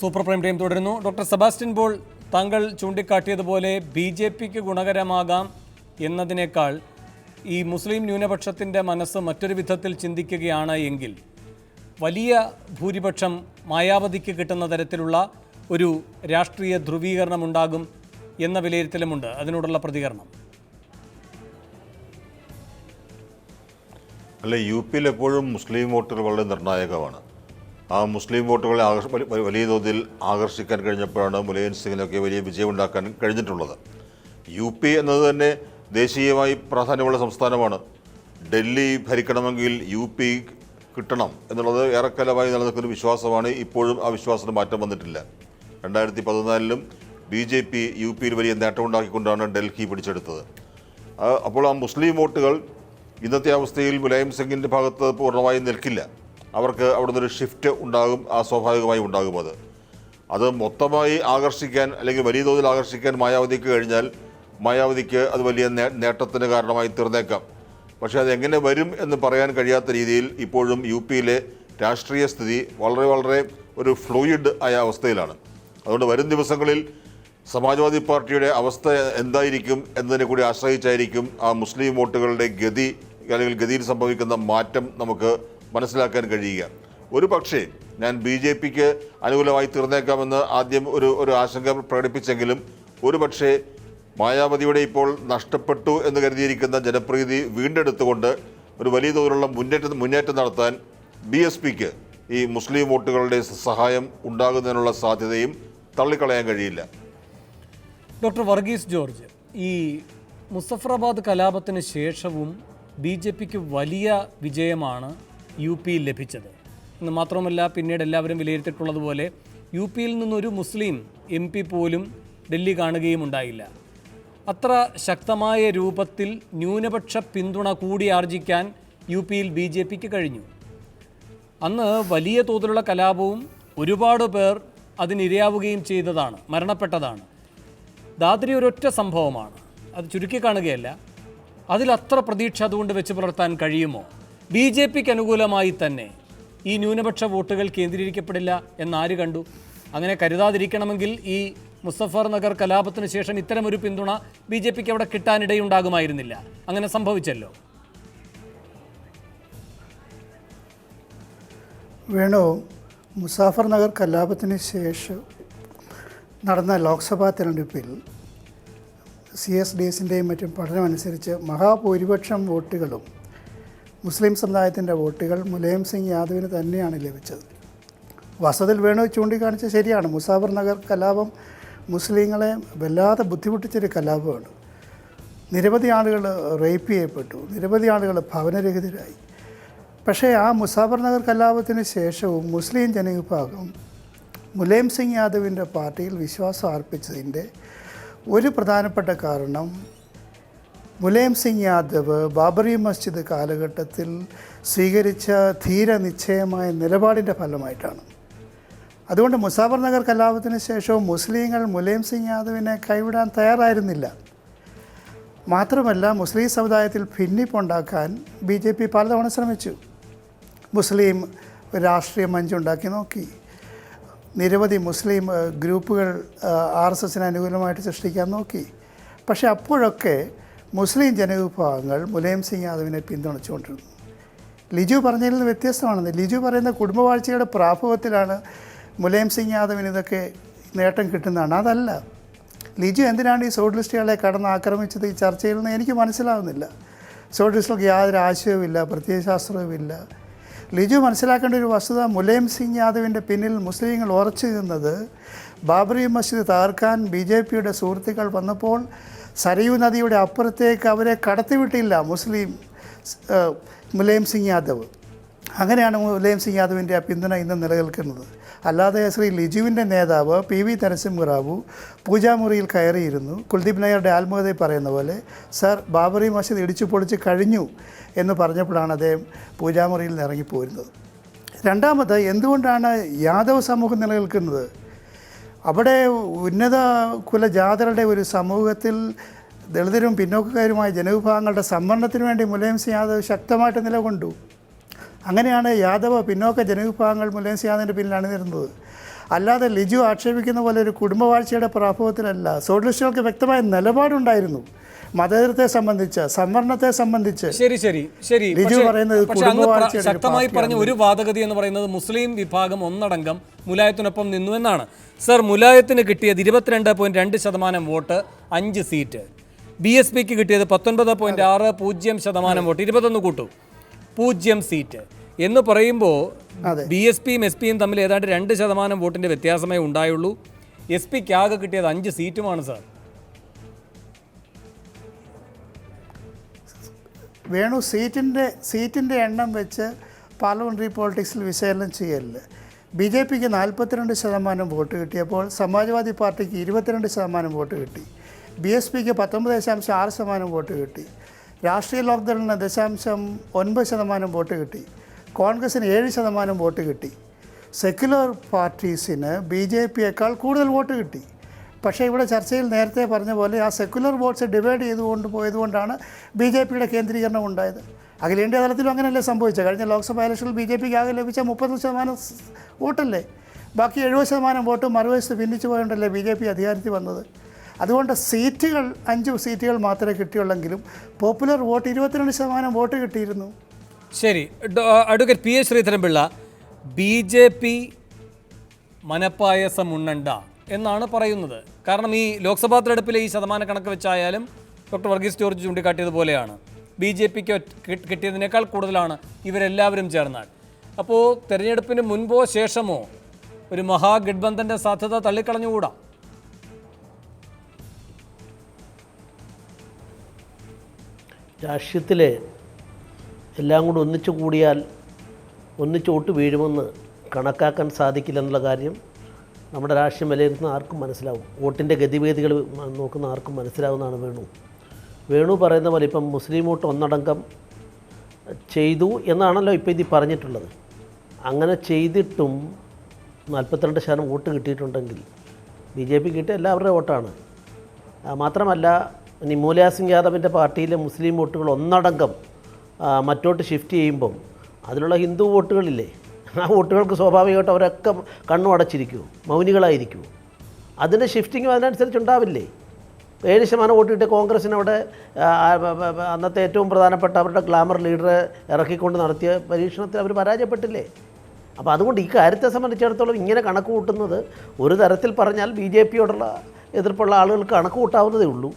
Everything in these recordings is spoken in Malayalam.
സൂപ്പർ പ്രൈം ടൈം തുടരുന്നു. ഡോക്ടർ സെബാസ്റ്റ്യൻ പോൾ, താങ്കൾ ചൂണ്ടിക്കാട്ടിയതുപോലെ ബി ജെ പിക്ക് ഗുണകരമാകാം എന്നതിനേക്കാൾ ഈ മുസ്ലിം ന്യൂനപക്ഷത്തിൻ്റെ മനസ്സ് മറ്റൊരു വിധത്തിൽ ചിന്തിക്കുകയാണ് എങ്കിൽ വലിയ ഭൂരിപക്ഷം മായാവതിക്ക് കിട്ടുന്ന തരത്തിലുള്ള ഒരു രാഷ്ട്രീയ ധ്രുവീകരണം ഉണ്ടാകും എന്ന വിലയിരുത്തലുമുണ്ട്. അതിനോടുള്ള പ്രതികരണം? അല്ല, യു പിയിൽ എപ്പോഴും മുസ്ലിം വോട്ടുകൾ വളരെ നിർണായകമാണ്. ആ മുസ്ലിം വോട്ടുകളെ വലിയ തോതിൽ ആകർഷിക്കാൻ കഴിഞ്ഞപ്പോഴാണ് മുലായം സിംഗിനൊക്കെ വലിയ വിജയമുണ്ടാക്കാൻ കഴിഞ്ഞിട്ടുള്ളത്. യു പി എന്നത് തന്നെ ദേശീയമായി പ്രാധാന്യമുള്ള സംസ്ഥാനമാണ്. ഡൽഹി ഭരിക്കണമെങ്കിൽ യു പി കിട്ടണം എന്നുള്ളത് ഏറെക്കാലമായി നിലനിൽക്കുന്ന വിശ്വാസമാണ്. ഇപ്പോഴും ആ വിശ്വാസത്തിന് മാറ്റം വന്നിട്ടില്ല. 2014 ബി ജെ പി യു പിയിൽ വലിയ നേട്ടമുണ്ടാക്കിക്കൊണ്ടാണ് ഡൽഹി പിടിച്ചെടുത്തത്. അപ്പോൾ ആ മുസ്ലിം വോട്ടുകൾ ഇന്നത്തെ അവസ്ഥയിൽ മുലായം സിംഗിൻ്റെ ഭാഗത്ത് പൂർണ്ണമായും നിൽക്കില്ല. അവർക്ക് അവിടെ നിന്നൊരു ഷിഫ്റ്റ് ഉണ്ടാകും, സ്വാഭാവികമായി ഉണ്ടാകും. അത് മൊത്തമായി ആകർഷിക്കാൻ അല്ലെങ്കിൽ വലിയ തോതിൽ ആകർഷിക്കാൻ മായാവതിക്ക് കഴിഞ്ഞാൽ മായാവതിക്ക് അത് വലിയ നേട്ടത്തിന് കാരണമായി തീർന്നേക്കാം. പക്ഷേ അതെങ്ങനെ വരും എന്ന് പറയാൻ കഴിയാത്ത രീതിയിൽ ഇപ്പോഴും യു പിയിലെ രാഷ്ട്രീയ സ്ഥിതി വളരെ വളരെ ഒരു ഫ്ലൂയിഡ് ആയ അവസ്ഥയിലാണ്. അതുകൊണ്ട് വരും ദിവസങ്ങളിൽ സമാജ്വാദി പാർട്ടിയുടെ അവസ്ഥ എന്തായിരിക്കും എന്നതിനെ കൂടി ആശ്രയിച്ചായിരിക്കും ആ മുസ്ലിം വോട്ടുകളുടെ ഗതി അല്ലെങ്കിൽ ഗതിയിൽ സംഭവിക്കുന്ന മാറ്റം നമുക്ക് മനസ്സിലാക്കാൻ കഴിയുക. ഒരു പക്ഷേ ഞാൻ ബി ജെ പിക്ക് അനുകൂലമായി തീർന്നേക്കാമെന്ന് ആദ്യം ഒരു ആശങ്ക പ്രകടിപ്പിച്ചെങ്കിലും ഒരു പക്ഷേ മായാവതിയുടെ ഇപ്പോൾ നഷ്ടപ്പെട്ടു എന്ന് കരുതിയിരിക്കുന്ന ജനപ്രീതി വീണ്ടെടുത്തുകൊണ്ട് ഒരു വലിയ തോതിലുള്ള മുന്നേറ്റം നടത്താൻ BSPക്ക് ഈ മുസ്ലിം വോട്ടുകളുടെ സഹായം ഉണ്ടാകുന്നതിനുള്ള സാധ്യതയും തള്ളിക്കളയാൻ കഴിയില്ല. ഡോക്ടർ വർഗീസ് ജോർജ്, ഈ മുസഫറാബാദ് കലാപത്തിന് ശേഷവും BJPക്ക് വലിയ വിജയമാണ് യു പിയിൽ ലഭിച്ചത് എന്ന് മാത്രമല്ല, പിന്നീട് എല്ലാവരും വിലയിരുത്തിയിട്ടുള്ളതുപോലെ യു പിയിൽ നിന്നൊരു മുസ്ലിം MP പോലും ഡൽഹി കാണുകയും ഉണ്ടായില്ല. അത്ര ശക്തമായ രൂപത്തിൽ ന്യൂനപക്ഷ പിന്തുണ കൂടി ആർജിക്കാൻ ു പിയിൽ BJPക്ക് കഴിഞ്ഞു. അന്ന് വലിയ തോതിലുള്ള കലാപവും ഒരുപാട് പേർ അതിനിരയാവുകയും ചെയ്തതാണ്, മരണപ്പെട്ടതാണ്. ദാദ്രി ഒരൊറ്റ സംഭവമാണ്, അത് ചുരുക്കി കാണുകയല്ല. അതിലത്ര പ്രതീക്ഷ അതുകൊണ്ട് വെച്ച് പുലർത്താൻ കഴിയുമോ? BJPക്ക് അനുകൂലമായി തന്നെ ഈ ന്യൂനപക്ഷ വോട്ടുകൾ കേന്ദ്രീകരിക്കപ്പെടില്ല എന്നാര് കണ്ടു? അങ്ങനെ കരുതാതിരിക്കണമെങ്കിൽ ഈ മുസഫർ നഗർ കലാപത്തിന് ശേഷം ഇത്തരമൊരു പിന്തുണ BJPക്ക് അവിടെ കിട്ടാനിടയുണ്ടാകുമായിരുന്നില്ല. അങ്ങനെ സംഭവിച്ചല്ലോ. വേണു, മുസാഫർ നഗർ കലാപത്തിന് ശേഷം നടന്ന ലോക്സഭാ തിരഞ്ഞെടുപ്പിൽ CSDSൻ്റെയും മറ്റും പഠനമനുസരിച്ച് മഹാഭൂരിപക്ഷം വോട്ടുകളും മുസ്ലിം സമുദായത്തിൻ്റെ വോട്ടുകൾ മുലായം സിംഗ് യാദവിന് തന്നെയാണ് ലഭിച്ചത്. വാസ്തവത്തിൽ വേണു ചൂണ്ടിക്കാണിച്ച ശരിയാണ്. മുസാഫർ നഗർ കലാപം മുസ്ലിങ്ങളെ വല്ലാതെ ബുദ്ധിമുട്ടിച്ചൊരു കലാപമാണ്. നിരവധി ആളുകൾ റേപ്പ് ചെയ്യപ്പെട്ടു, നിരവധി ആളുകൾ ഭവനരഹിതരായി. പക്ഷേ ആ മുസാഫർ നഗർ കലാപത്തിന് ശേഷവും മുസ്ലിം ജനവിഭാഗം മുലായം സിംഗ് യാദവിൻ്റെ പാർട്ടിയിൽ വിശ്വാസം അർപ്പിച്ചതിൻ്റെ ഒരു പ്രധാനപ്പെട്ട കാരണം മുലായം സിംഗ് യാദവ് ബാബറി മസ്ജിദ് കാലഘട്ടത്തിൽ സ്വീകരിച്ച ധീരനിശ്ചയമായ നിലപാടിൻ്റെ ഫലമായിട്ടാണ്. അതുകൊണ്ട് മുസാഫർ നഗർ കലാപത്തിന് ശേഷവും മുസ്ലിങ്ങൾ മുലായം സിംഗ് യാദവിനെ കൈവിടാൻ തയ്യാറായിരുന്നില്ല. മാത്രമല്ല, മുസ്ലിം സമുദായത്തിൽ ഭിന്നിപ്പുണ്ടാക്കാൻ BJP പലതവണ ശ്രമിച്ചു. മുസ്ലിം രാഷ്ട്രീയ മഞ്ചുണ്ടാക്കി നോക്കി. നിരവധി മുസ്ലിം ഗ്രൂപ്പുകൾ RSSന് അനുകൂലമായിട്ട് സൃഷ്ടിക്കാൻ നോക്കി. പക്ഷേ അപ്പോഴൊക്കെ മുസ്ലിം ജനവിഭാഗങ്ങൾ മുലായം സിംഗ് യാദവിനെ പിന്തുണച്ചുകൊണ്ടിരുന്നു. ലിജു പറഞ്ഞതിൽ നിന്ന് വ്യത്യസ്തമാണെന്ന്. ലിജു പറയുന്ന കുടുംബവാഴ്ചയുടെ പ്രാഭവത്തിലാണ് മുലായം സിംഗ് യാദവിന് ഇതൊക്കെ നേട്ടം കിട്ടുന്നതാണ്. അതല്ല, ലിജു എന്തിനാണ് ഈ സോഷ്യലിസ്റ്റുകളെ ആക്രമിച്ചത് ഈ ചർച്ചയിൽ നിന്ന് എനിക്ക് മനസ്സിലാവുന്നില്ല. സോഷ്യലിസ്റ്റുകൾക്ക് യാതൊരു ആശയവുമില്ല, പ്രത്യയശാസ്ത്രവുമില്ല. ലിജു മനസ്സിലാക്കേണ്ട ഒരു വസ്തുത, മുലായം സിംഗ് യാദവിൻ്റെ പിന്നിൽ മുസ്ലിങ്ങൾ ഉറച്ചു നിന്നത് ബാബറി മസ്ജിദ് തകർക്കാൻ BJPയുടെ സുഹൃത്തുക്കൾ വന്നപ്പോൾ സരയൂ നദിയുടെ അപ്പുറത്തേക്ക് അവരെ കടത്തിവിട്ടില്ല മുലായം സിംഗ് യാദവ്. അങ്ങനെയാണ് മുലായം സിംഗ് യാദവിൻ്റെ ആ പിന്തുണ ഇന്ന് നിലനിൽക്കുന്നത്. അല്ലാതെ ശ്രീ ലിജുവിൻ്റെ നേതാവ് PV നരസിംഹറാവു പൂജാമുറിയിൽ കയറിയിരുന്നു. കുൽദീപ് നയ്യറുടെ ആത്മകഥയിൽ പറയുന്ന പോലെ, സർ ബാബറി മസ്ജിദ് ഇടിച്ചു പൊളിച്ച് കഴിഞ്ഞു എന്ന് പറഞ്ഞപ്പോഴാണ് അദ്ദേഹം പൂജാമുറിയിൽ നിന്ന് ഇറങ്ങിപ്പോരുന്നത്. രണ്ടാമത്, എന്തുകൊണ്ടാണ് യാദവ് സമൂഹം നിലനിൽക്കുന്നത്? അവിടെ ഉന്നത കുലജാതരുടെ ഒരു സമൂഹത്തിൽ ദളിതരും പിന്നോക്കക്കാരുമായ ജനവിഭാഗങ്ങളുടെ സംവരണത്തിന് വേണ്ടി മുലായം സിംഗ് യാദവ് ശക്തമായിട്ട് നിലകൊണ്ടു. അങ്ങനെയാണ് യാദവ പിന്നോക്ക ജനവിഭാഗങ്ങൾ മുലായം സിംഗ് യാദവിൻ്റെ പിന്നിൽ അണിനിരുന്നത്. അല്ലാതെ ലിജു ആക്ഷേപിക്കുന്ന പോലെ ഒരു കുടുംബവാഴ്ചയുടെ പ്രഭാവത്തിലല്ല. സോഷ്യലിസ്റ്റുകൾക്ക് വ്യക്തമായ നിലപാടുണ്ടായിരുന്നു മതേതരത്തെ സംബന്ധിച്ച്, സംവരണത്തെ സംബന്ധിച്ച്. ശരി ലിജു പറയുന്നത് പക്ഷേ അങ്ങ് ശക്തമായി പറഞ്ഞ ഒരു വാദഗതി എന്ന് പറയുന്നത് മുസ്ലിം വിഭാഗം ഒന്നടങ്കം മുലായത്തിനൊപ്പം നിന്നു എന്നാണ്. സർ, മുലായത്തിന് കിട്ടിയത് 22.2% വോട്ട്, 5 സീറ്റ്. BSPക്ക് കിട്ടിയത് 19.60% വോട്ട്, 21 കൂട്ടു, 0 സീറ്റ് എന്ന് പറയുമ്പോൾ BSPയും SP-യും തമ്മിൽ ഏതാണ്ട് 2% വോട്ടിൻ്റെ വ്യത്യാസമേ ഉണ്ടായുള്ളൂ. SP-ക്ക് ആകെ കിട്ടിയത് 5 സീറ്റുമാണ് സാർ. വേണു സീറ്റിൻ്റെ എണ്ണം വെച്ച് പാർലമെൻ്ററി പോളിറ്റിക്സിൽ വിശകലനം ചെയ്യലില്ല. BJPക്ക് 42% വോട്ട് കിട്ടിയപ്പോൾ സമാജ്വാദി പാർട്ടിക്ക് 22% വോട്ട് കിട്ടി. BSPക്ക് 19.6% വോട്ട് കിട്ടി. രാഷ്ട്രീയ ലോക്ദളിന് 0.9% വോട്ട് കിട്ടി. കോൺഗ്രസിന് 7% വോട്ട് കിട്ടി. സെക്യുലർ പാർട്ടീസിന് BJPയേക്കാൾ കൂടുതൽ വോട്ട് കിട്ടി. പക്ഷേ ഇവിടെ ചർച്ചയിൽ നേരത്തെ പറഞ്ഞ പോലെ ആ സെക്യുലർ വോട്ട്സ് ഡിവൈഡ് ചെയ്തുകൊണ്ട് പോയതുകൊണ്ടാണ് BJPയുടെ കേന്ദ്രീകരണം ഉണ്ടായത്. അഖിലേന്ത്യാ തലത്തിലും അങ്ങനെയല്ലേ സംഭവിച്ചത്? കഴിഞ്ഞ ലോക്സഭാ ഇലക്ഷനിൽ BJPക്ക് ആകെ ലഭിച്ച 30% വോട്ടല്ലേ. ബാക്കി 70% വോട്ട് മറുവശത്ത് ഭിന്നിച്ചു പോയോണ്ടല്ലേ BJP അധികാരത്തിൽ വന്നത്. അതുകൊണ്ട് സീറ്റുകൾ 5 സീറ്റുകൾ മാത്രമേ കിട്ടിയുള്ളെങ്കിലും പോപ്പുലർ വോട്ട് 22% വോട്ട് കിട്ടിയിരുന്നു. ശരി, അഡ്വക്കേറ്റ് PA ശ്രീധരൻപിള്ള, BJP മനപ്പായസം ഉണ്ണണ്ട എന്നാണ് പറയുന്നത്. കാരണം ഈ ലോക്സഭാ തെരഞ്ഞെടുപ്പിലെ ഈ ശതമാന കണക്ക് വെച്ചായാലും ഡോക്ടർ വർഗീസ് ജോർജ് ചൂണ്ടിക്കാട്ടിയതുപോലെയാണ് BJPക്ക് കിട്ടിയതിനേക്കാൾ കൂടുതലാണ് ഇവരെല്ലാവരും ചേർന്നാൽ. അപ്പോൾ തെരഞ്ഞെടുപ്പിന് മുൻപോ ശേഷമോ ഒരു മഹാഗഡ്ബന്ധൻ്റെ സാധ്യത തള്ളിക്കളഞ്ഞുകൂടാ? രാഷ്ട്രീയത്തിൽ എല്ലാം കൂടി ഒന്നിച്ചു കൂടിയാൽ ഒന്നിച്ച് വോട്ട് വീഴുമെന്ന് കണക്കാക്കാൻ സാധിക്കില്ലെന്നുള്ള കാര്യം നമ്മുടെ രാഷ്ട്രീയം വിലയിരുത്തുന്ന ആർക്കും മനസ്സിലാവും. വോട്ടിൻ്റെ ഗതിവേദികൾ നോക്കുന്ന ആർക്കും മനസ്സിലാവുന്നതാണ് വേണു പറയുന്ന പോലെ ഇപ്പം മുസ്ലിം വോട്ട് ഒന്നടങ്കം ചെയ്തു എന്നാണല്ലോ ഇപ്പോൾ ഇത് പറഞ്ഞിട്ടുള്ളത്. അങ്ങനെ ചെയ്തിട്ടും 42% വോട്ട് കിട്ടിയിട്ടുണ്ടെങ്കിൽ BJP കിട്ടിയ എല്ലാവരുടെയും വോട്ടാണ്. മാത്രമല്ല ഇനി മുലായം സിംഗ് യാദവിൻ്റെ പാർട്ടിയിലെ മുസ്ലിം വോട്ടുകൾ ഒന്നടങ്കം മറ്റോട്ട് ഷിഫ്റ്റ് ചെയ്യുമ്പം അതിലുള്ള ഹിന്ദു വോട്ടുകളില്ലേ, ആ വോട്ടുകൾക്ക് സ്വാഭാവികമായിട്ട് അവരൊക്കെ കണ്ണു അടച്ചിരിക്കുമോ, മൗനികളായിരിക്കുമോ? അതിൻ്റെ ഷിഫ്റ്റിങ്ങും അതിനനുസരിച്ചുണ്ടാവില്ലേ? 7% വോട്ട് കിട്ടിയ കോൺഗ്രസിനവിടെ അന്നത്തെ ഏറ്റവും പ്രധാനപ്പെട്ട അവരുടെ ഗ്ലാമർ ലീഡറെ ഇറക്കിക്കൊണ്ട് നടത്തിയ പരീക്ഷണത്തിൽ അവർ പരാജയപ്പെട്ടില്ലേ? അപ്പോൾ അതുകൊണ്ട് ഈ കാര്യത്തെ സംബന്ധിച്ചിടത്തോളം ഇങ്ങനെ കണക്ക് കൂട്ടുന്നത് ഒരു തരത്തിൽ പറഞ്ഞാൽ BJPയോടുള്ള എതിർപ്പുള്ള ആളുകൾക്ക് കണക്ക് കൂട്ടാവുന്നതേ ഉള്ളൂ.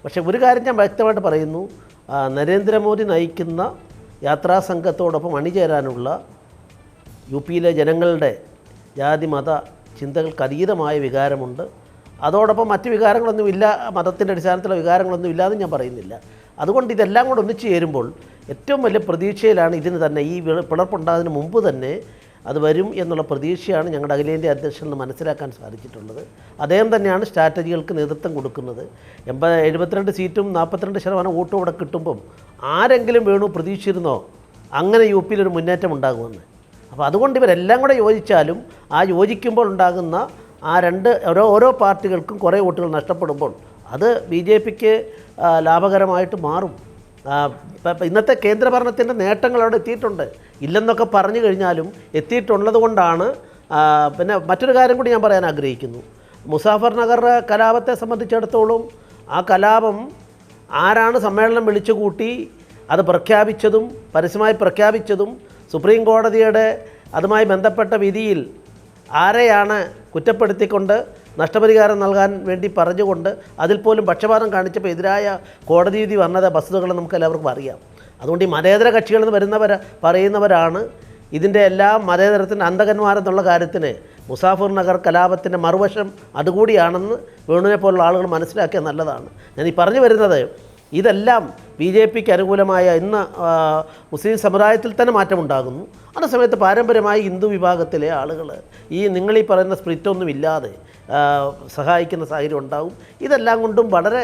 പക്ഷേ ഒരു കാര്യം ഞാൻ വ്യക്തമായിട്ട് പറയുന്നു, നരേന്ദ്രമോദി നയിക്കുന്ന യാത്രാ സംഘത്തോടൊപ്പം അണിചേരാനുള്ള UPയിലെ ജനങ്ങളുടെ ജാതി മത ചിന്തകൾക്ക് അതീതമായ വികാരമുണ്ട്. അതോടൊപ്പം മറ്റ് വികാരങ്ങളൊന്നുമില്ല, മതത്തിൻ്റെ അടിസ്ഥാനത്തിലുള്ള വികാരങ്ങളൊന്നും ഇല്ലാതെ ഞാൻ പറയുന്നില്ല. അതുകൊണ്ട് ഇതെല്ലാം കൂടെ ഒന്നിച്ചു ചേരുമ്പോൾ ഏറ്റവും വലിയ പ്രതീക്ഷയിലാണ് ഇതിന് തന്നെ ഈ പിളർപ്പുണ്ടാകുന്നതിന് മുമ്പ് തന്നെ അത് വരും എന്നുള്ള പ്രതീക്ഷയാണ് ഞങ്ങളുടെ അഖിലേന്ത്യാ അധ്യക്ഷന് മനസ്സിലാക്കാൻ സാധിച്ചിട്ടുള്ളത്. അദ്ദേഹം തന്നെയാണ് സ്ട്രാറ്റജികൾക്ക് നേതൃത്വം കൊടുക്കുന്നത്. 72 സീറ്റും 42% വോട്ടും ഇവിടെ കിട്ടുമ്പം ആരെങ്കിലും വേണു പ്രതീക്ഷിച്ചിരുന്നോ അങ്ങനെ UPയിലൊരു മുന്നേറ്റം ഉണ്ടാകുമെന്ന്? അപ്പോൾ അതുകൊണ്ട് ഇവരെല്ലാം കൂടെ യോജിച്ചാലും ആ യോജിക്കുമ്പോൾ ഉണ്ടാകുന്ന ആ ഓരോ പാർട്ടികൾക്കും കുറേ വോട്ടുകൾ നഷ്ടപ്പെടുമ്പോൾ അത് BJPക്ക് ലാഭകരമായിട്ട് മാറും. ഇന്നത്തെ കേന്ദ്രഭരണത്തിൻ്റെ നേട്ടങ്ങൾ അവിടെ എത്തിയിട്ടുണ്ട്, ഇല്ലെന്നൊക്കെ പറഞ്ഞു കഴിഞ്ഞാലും എത്തിയിട്ടുള്ളത് കൊണ്ടാണ്. പിന്നെ മറ്റൊരു കാര്യം കൂടി ഞാൻ പറയാൻ ആഗ്രഹിക്കുന്നു. മുസാഫർ നഗർ കലാപത്തെ സംബന്ധിച്ചിടത്തോളം ആ കലാപം ആരാണ് സമ്മേളനം വിളിച്ചു കൂട്ടി അത് പ്രഖ്യാപിച്ചതും പരസ്യമായി പ്രഖ്യാപിച്ചതും സുപ്രീം കോടതിയുടെ അതുമായി ബന്ധപ്പെട്ട വിധിയിൽ ആരെയാണ് കുറ്റപ്പെടുത്തിക്കൊണ്ട് നഷ്ടപരിഹാരം നൽകാൻ വേണ്ടി പറഞ്ഞുകൊണ്ട് അതിൽ പോലും പക്ഷപാതം കാണിച്ചപ്പോൾ എതിരായ കോടതി വിധി വന്നത് വസ്തുതകൾ നമുക്ക് എല്ലാവർക്കും അറിയാം. അതുകൊണ്ട് ഈ മതേതര കക്ഷികളിൽ നിന്ന് പറയുന്നവരാണ് ഇതിൻ്റെ എല്ലാ മതേതരത്തിൻ്റെ അന്തകന്മാരെന്നുള്ള കാര്യത്തിന് മുസാഫർ നഗർ കലാപത്തിൻ്റെ മറുവശം അതുകൂടിയാണെന്ന് വേണുവിനെ പോലുള്ള ആളുകൾ മനസ്സിലാക്കിയാൽ നല്ലതാണ്. ഞാൻ ഈ പറഞ്ഞു വരുന്നത് ഇതെല്ലാം BJPക്ക് അനുകൂലമായ ഇന്ന് മുസ്ലിം സമുദായത്തിൽ തന്നെ മാറ്റമുണ്ടാകുന്നു. അതേസമയത്ത് പാരമ്പര്യമായി ഹിന്ദു വിഭാഗത്തിലെ ആളുകൾ നിങ്ങളീ പറയുന്ന സ്പ്ലിറ്റൊന്നും ഇല്ലാതെ സഹായിക്കുന്ന സാഹചര്യം ഉണ്ടാകും. ഇതെല്ലാം കൊണ്ടും വളരെ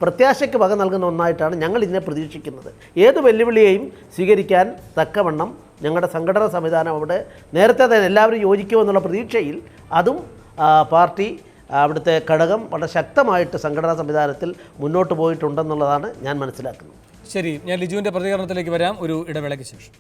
പ്രത്യാശയ്ക്ക് വക നൽകുന്ന ഒന്നായിട്ടാണ് ഞങ്ങൾ ഇതിനെ പ്രതീക്ഷിക്കുന്നത്. ഏത് വെല്ലുവിളിയെയും സ്വീകരിക്കാൻ തക്കവണ്ണം ഞങ്ങളുടെ സംഘടനാ സംവിധാനം അവിടെ നേരത്തെ തന്നെ എല്ലാവരും യോജിക്കുമെന്നുള്ള പ്രതീക്ഷയിൽ അതും പാർട്ടി അവിടുത്തെ ഘടകം വളരെ ശക്തമായിട്ട് സംഘടനാ സംവിധാനത്തിൽ മുന്നോട്ട് പോയിട്ടുണ്ടെന്നുള്ളതാണ് ഞാൻ മനസ്സിലാക്കുന്നത്. ശരി, ഞാൻ ലിജുവിൻ്റെ പ്രതികരണത്തിലേക്ക് വരാം ഒരു ഇടവേളയ്ക്ക് ശേഷം.